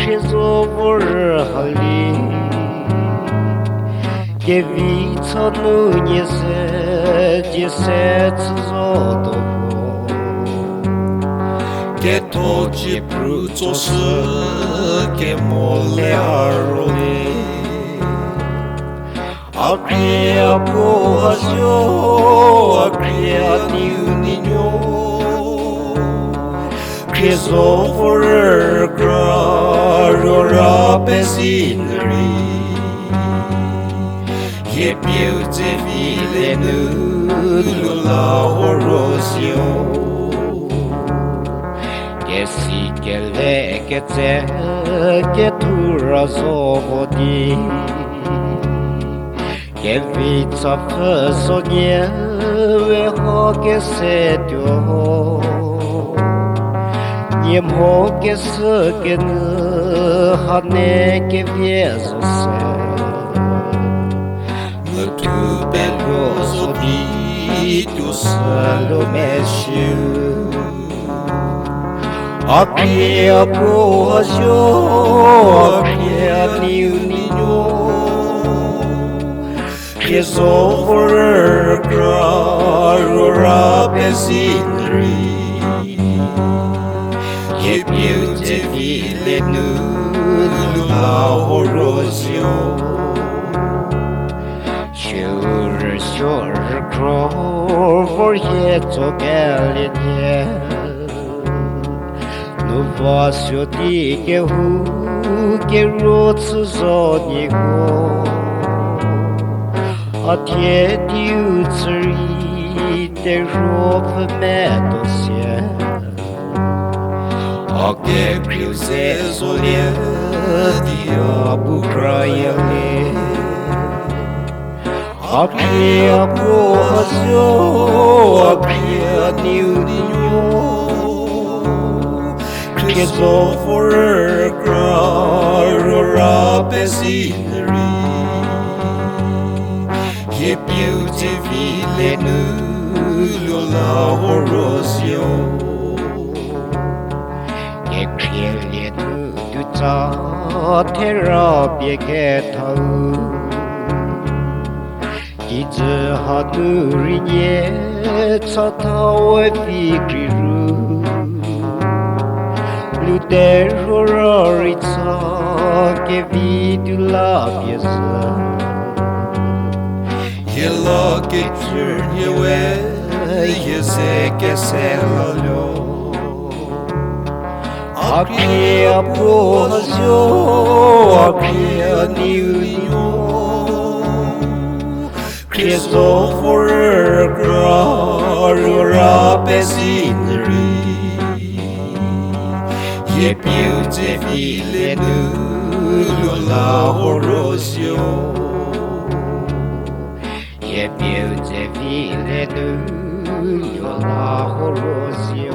Khriezovor hali Gewica nunie se dziesięć zodowo Che toci prucos che molearone Akria bohasyo akria niunino Khriezovor grarora pesinri Che beautifile nulla horosio Che si che le che te che tu razovodi Che vita fesonie ve ho che se dio Нем хоке сыкен хане ке везосе Le tu belloso vitu salomesciu Akria proasio akria niunino Khriezovor grarora pesinri Che beautifile nulla horosio Sure crov for heto galinje Nu vasio dike hu ke rotsu zodnigo Atje diutsri te rov medosje Che Khriezovor dia bukrayale Akria bohasyo akria niunino Khriezovor grarora pesinri Che beautifile nulla horosio Che kriele du ta terapie che tau Ize hadurinye tsatao e fikriru Ludero raritsa che vidu la piesa Yella che journey ye se che se lo Akria bohasyo akria niunino Khriezovor grarora pesinri Che beautifile nulla horosio Che beautifile nulla horosio